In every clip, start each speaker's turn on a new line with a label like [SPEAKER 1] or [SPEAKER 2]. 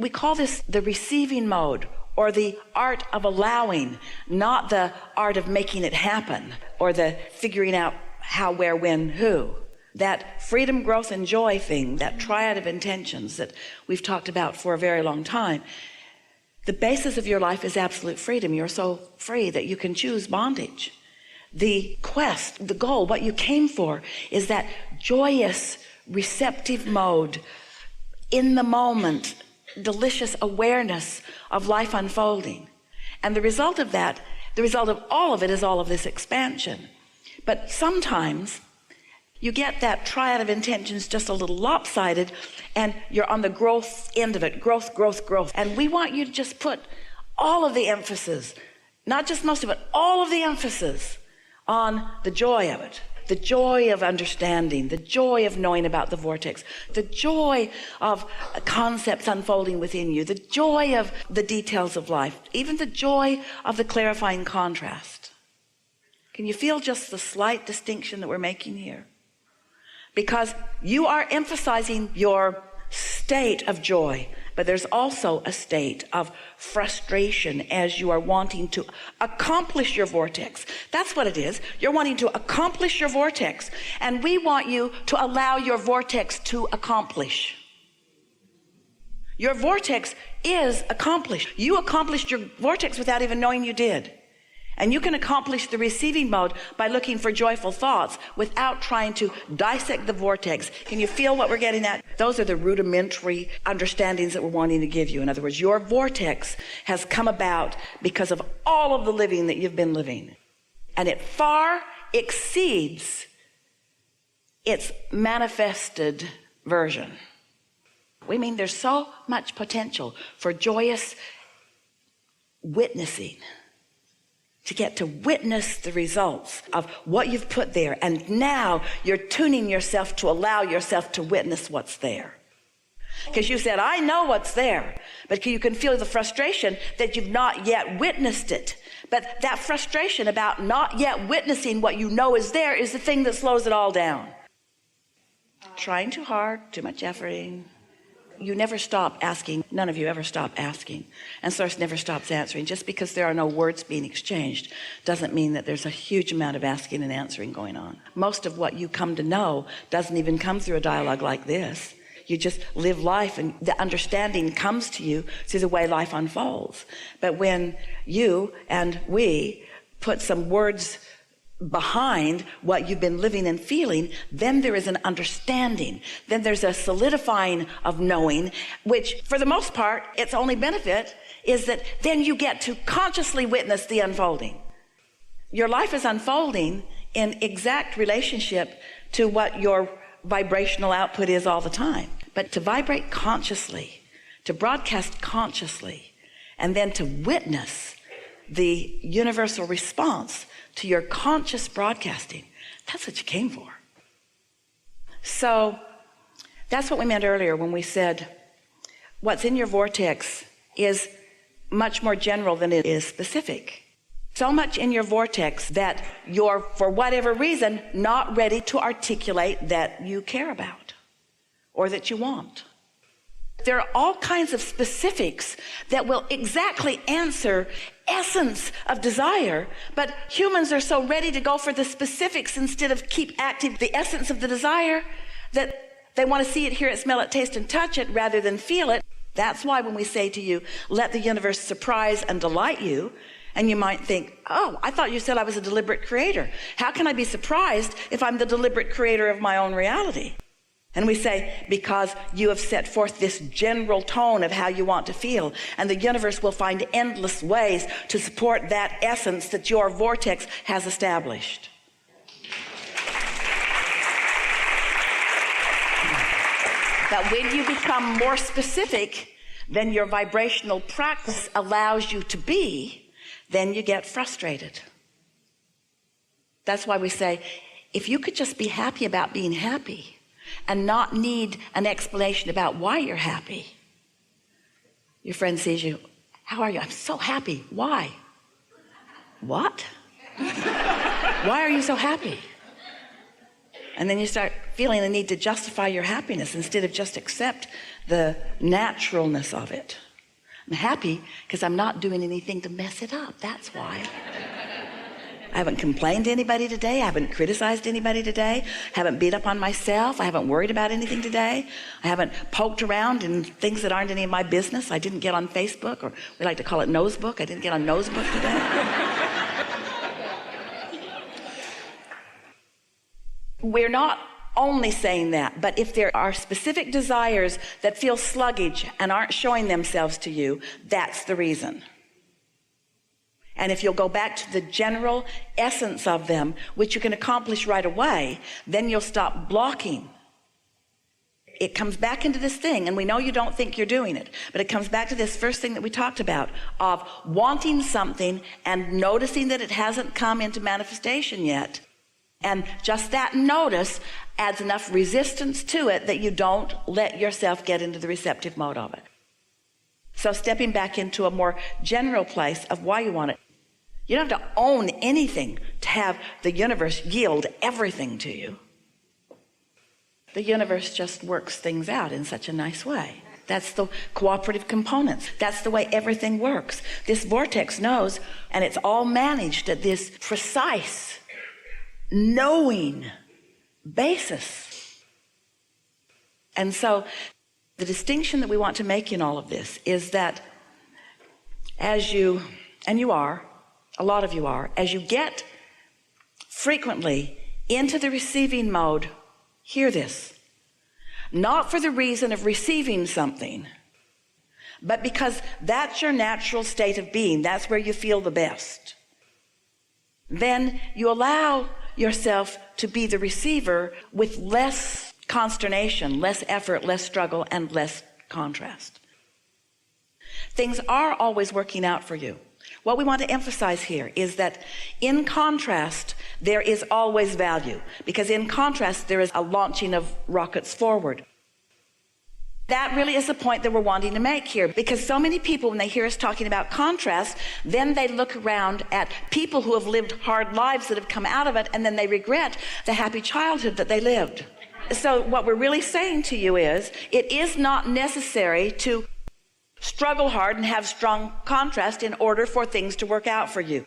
[SPEAKER 1] We call this the receiving mode, or the art of allowing, not the art of making it happen, or the figuring out how, where, when, who. That freedom, growth, and joy thing, that triad of intentions that we've talked about for a very long time, the basis of your life is absolute freedom. You're so free that you can choose bondage. The quest, the goal, what you came for, is that joyous, receptive mode, in the moment, delicious awareness of life unfolding. And the result of that, the result of all of it, is all of this expansion. But sometimes you get that triad of intentions just a little lopsided, and you're on the growth end of it. Growth, growth, growth. And we want you to just put all of the emphasis, not just most of it, all of the emphasis on the joy of it. The joy of understanding, the joy of knowing about the vortex, the joy of concepts unfolding within you, the joy of the details of life, even the joy of the clarifying contrast. Can you feel just the slight distinction that we're making here? Because you are emphasizing your state of joy, but there's also a state of frustration as you are wanting to accomplish your vortex. That's what it is. You're wanting to accomplish your vortex, and we want you to allow your vortex to accomplish. Your vortex is accomplished. You accomplished your vortex without even knowing you did. And you can accomplish the receiving mode by looking for joyful thoughts without trying to dissect the vortex. Can you feel what we're getting at? Those are the rudimentary understandings that we're wanting to give you. In other words, your vortex has come about because of all of the living that you've been living. And it far exceeds its manifested version. We mean there's so much potential for joyous witnessing, to get to witness the results of what you've put there. And now you're tuning yourself to allow yourself to witness what's there. Because you said, I know what's there, but you can feel the frustration that you've not yet witnessed it. But that frustration about not yet witnessing what you know is there is the thing that slows it all down. Trying too hard, too much efforting. You never stop asking. None of you ever stop asking. And Source never stops answering. Just because there are no words being exchanged doesn't mean that there's a huge amount of asking and answering going on. Most of what you come to know doesn't even come through a dialogue like this. You just live life, and the understanding comes to you through the way life unfolds. But when you and we put some words behind what you've been living and feeling, then there is an understanding. Then there's a solidifying of knowing, which for the most part, its only benefit is that then you get to consciously witness the unfolding. Your life is unfolding in exact relationship to what your vibrational output is all the time. But to vibrate consciously, to broadcast consciously, and then to witness the universal response to your conscious broadcasting, that's what you came for. So that's what we meant earlier when we said what's in your vortex is much more general than it is specific. So much in your vortex that you're, for whatever reason, not ready to articulate that you care about or that you want. There are all kinds of specifics that will exactly answer essence of desire, but humans are so ready to go for the specifics instead of keep active the essence of the desire that they want to see it, hear it, smell it, taste, and touch it rather than feel it. That's why when we say to you, let the universe surprise and delight you, and you might think, oh, I thought you said I was a deliberate creator. How can I be surprised if I'm the deliberate creator of my own reality? And we say, because you have set forth this general tone of how you want to feel, and the universe will find endless ways to support that essence that your vortex has established. But when you become more specific than your vibrational practice allows you to be, then you get frustrated. That's why we say, if you could just be happy about being happy, and not need an explanation about why you're happy. Your friend sees you, how are you? I'm so happy. Why? What? Why are you so happy? And then you start feeling a need to justify your happiness instead of just accept the naturalness of it. I'm happy because I'm not doing anything to mess it up. That's why. I haven't complained to anybody today. I haven't criticized anybody today. I haven't beat up on myself. I haven't worried about anything today. I haven't poked around in things that aren't any of my business. I didn't get on Facebook, or we like to call it Nosebook. I didn't get on Nosebook today. We're not only saying that, but if there are specific desires that feel sluggish and aren't showing themselves to you, that's the reason. And if you'll go back to the general essence of them, which you can accomplish right away, then you'll stop blocking. It comes back into this thing, and we know you don't think you're doing it, but it comes back to this first thing that we talked about, of wanting something and noticing that it hasn't come into manifestation yet. And just that notice adds enough resistance to it that you don't let yourself get into the receptive mode of it. So stepping back into a more general place of why you want it. You don't have to own anything to have the universe yield everything to you. The universe just works things out in such a nice way. That's the cooperative components. That's the way everything works. This vortex knows, and it's all managed at this precise, knowing basis. And so the distinction that we want to make in all of this is that as you, and you are, a lot of you are, as you get frequently into the receiving mode, hear this, not for the reason of receiving something, but because that's your natural state of being. That's where you feel the best. Then you allow yourself to be the receiver with less consternation, less effort, less struggle, and less contrast. Things are always working out for you. What we want to emphasize here is that in contrast, there is always value, because in contrast, there is a launching of rockets forward. That really is the point that we're wanting to make here, because so many people, when they hear us talking about contrast, then they look around at people who have lived hard lives that have come out of it, and then they regret the happy childhood that they lived. So what we're really saying to you is, it is not necessary to struggle hard and have strong contrast in order for things to work out for you.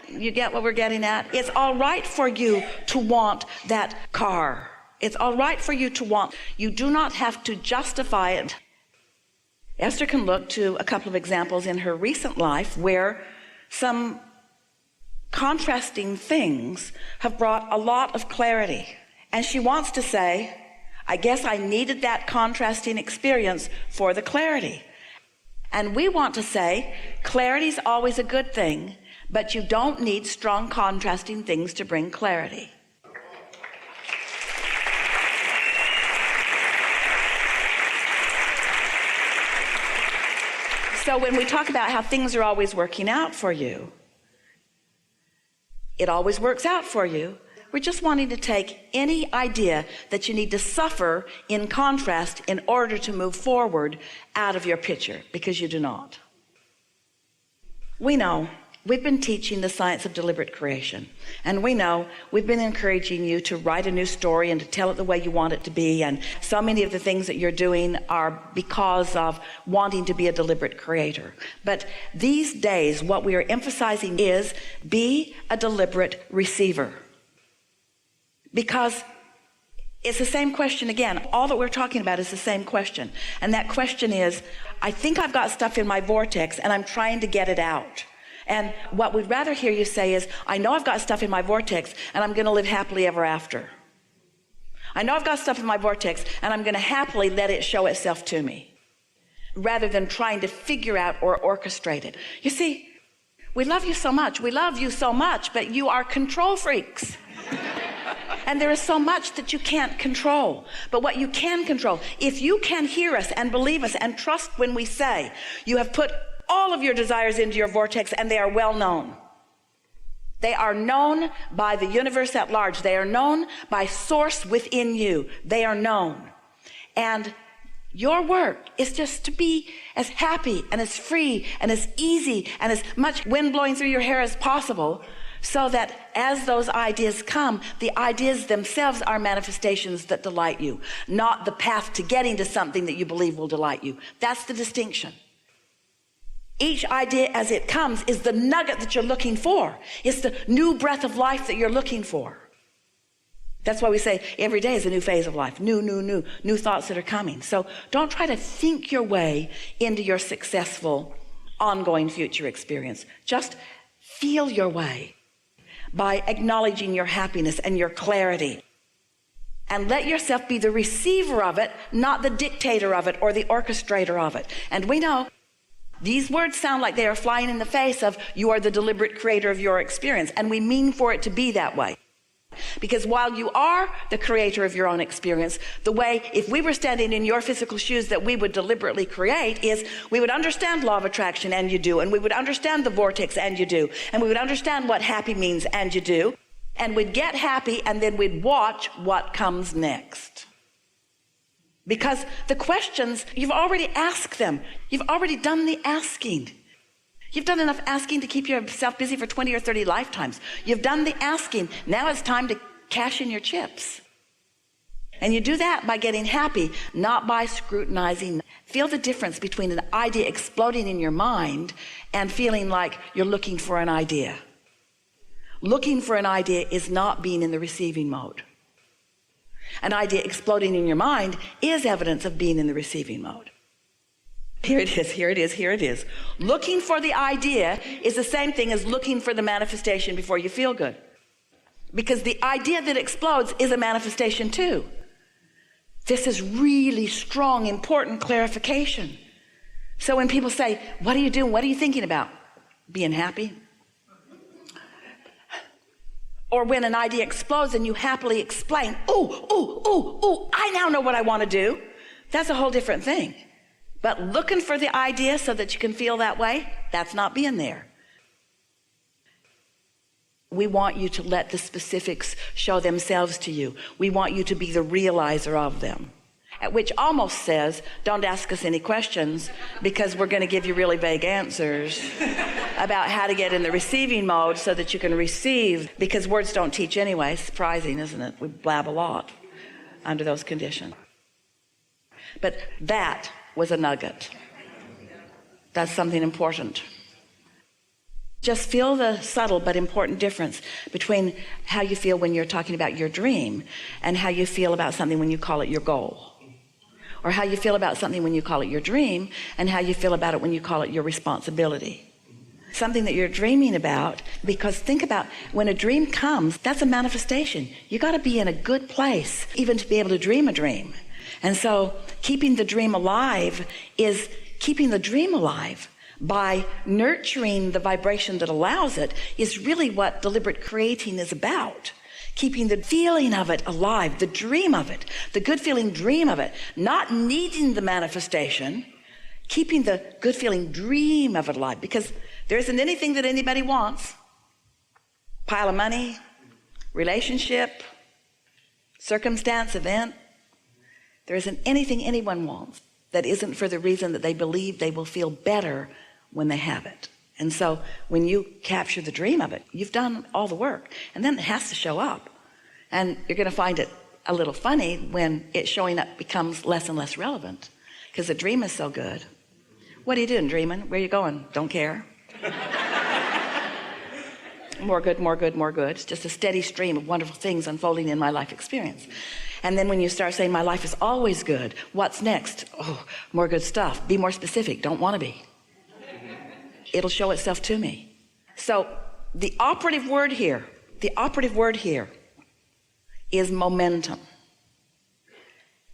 [SPEAKER 1] You get what we're getting at? It's all right for you to want that car. It's all right for you to want. You do not have to justify it. Esther can look to a couple of examples in her recent life where some contrasting things have brought a lot of clarity. And she wants to say, I guess I needed that contrasting experience for the clarity. And we want to say, clarity is always a good thing, but you don't need strong contrasting things to bring clarity. So when we talk about how things are always working out for you, it always works out for you. We're just wanting to take any idea that you need to suffer in contrast in order to move forward out of your picture, because you do not. We know we've been teaching the science of deliberate creation, and we know we've been encouraging you to write a new story and to tell it the way you want it to be, and so many of the things that you're doing are because of wanting to be a deliberate creator. But these days, what we are emphasizing is be a deliberate receiver. Because it's the same question again. All that we're talking about is the same question. And that question is, I think I've got stuff in my vortex and I'm trying to get it out. And what we'd rather hear you say is, I know I've got stuff in my vortex and I'm going to live happily ever after. I know I've got stuff in my vortex and I'm going to happily let it show itself to me, rather than trying to figure out or orchestrate it. You see, we love you so much. We love you so much, but you are control freaks. And there is so much that you can't control. But what you can control, if you can hear us and believe us and trust when we say, you have put all of your desires into your vortex and they are well known. They are known by the universe at large. They are known by source within you. They are known. And your work is just to be as happy and as free and as easy and as much wind blowing through your hair as possible, So that as those ideas come, the ideas themselves are manifestations that delight you, not the path to getting to something that you believe will delight you. That's the distinction. Each idea as it comes is the nugget that you're looking for. It's the new breath of life that you're looking for. That's why we say every day is a new phase of life. New thoughts that are coming. So don't try to think your way into your successful, ongoing future experience. Just feel your way by acknowledging your happiness and your clarity. And let yourself be the receiver of it, not the dictator of it or the orchestrator of it. And we know these words sound like they are flying in the face of you are the deliberate creator of your experience. And we mean for it to be that way. Because while you are the creator of your own experience, the way, if we were standing in your physical shoes, that we would deliberately create is we would understand law of attraction, and you do, and we would understand the vortex, and you do, and we would understand what happy means, and you do, and we'd get happy, and then we'd watch what comes next. Because the questions, you've already asked them. You've already done the asking. You've done enough asking to keep yourself busy for 20 or 30 lifetimes. You've done the asking. Now it's time to cash in your chips. And you do that by getting happy, not by scrutinizing. Feel the difference between an idea exploding in your mind and feeling like you're looking for an idea. Looking for an idea is not being in the receiving mode. An idea exploding in your mind is evidence of being in the receiving mode. Here it is. Looking for the idea is the same thing as looking for the manifestation before you feel good. Because the idea that explodes is a manifestation too. This is really strong, important clarification. So when people say, what are you doing? What are you thinking about? Being happy. Or when an idea explodes and you happily explain, I now know what I want to do. That's a whole different thing. But looking for the idea so that you can feel that way, that's not being there. We want you to let the specifics show themselves to you. We want you to be the realizer of them. Which almost says, don't ask us any questions because we're going to give you really vague answers about how to get in the receiving mode so that you can receive, because words don't teach anyway. Surprising, isn't it? We blab a lot under those conditions. But that was a nugget. That's something important. Just feel the subtle but important difference between how you feel when you're talking about your dream and how you feel about something when you call it your goal. Or how you feel about something when you call it your dream and how you feel about it when you call it your responsibility. Something that you're dreaming about, because think about when a dream comes, that's a manifestation. You got to be in a good place even to be able to dream a dream. And so keeping the dream alive is keeping the dream alive by nurturing the vibration that allows it is really what deliberate creating is about. Keeping the feeling of it alive, the dream of it, the good feeling dream of it, not needing the manifestation, keeping the good feeling dream of it alive, because there isn't anything that anybody wants. Pile of money, relationship, circumstance, event. There isn't anything anyone wants that isn't for the reason that they believe they will feel better when they have it. And so when you capture the dream of it, you've done all the work. And then it has to show up. And you're going to find it a little funny when it showing up becomes less and less relevant because the dream is so good. What are you doing, dreaming? Where are you going? Don't care. More good, more good, more good. It's just a steady stream of wonderful things unfolding in my life experience. And then when you start saying my life is always good, what's next? Oh, more good stuff. Be more specific. Don't want to be. It'll show itself to me. So the operative word here is momentum.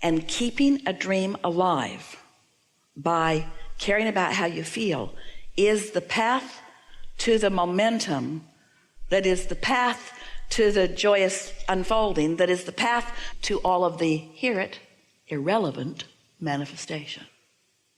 [SPEAKER 1] And keeping a dream alive by caring about how you feel is the path to the momentum, that is the path to the joyous unfolding, that is the path to all of the, hear it, irrelevant manifestation.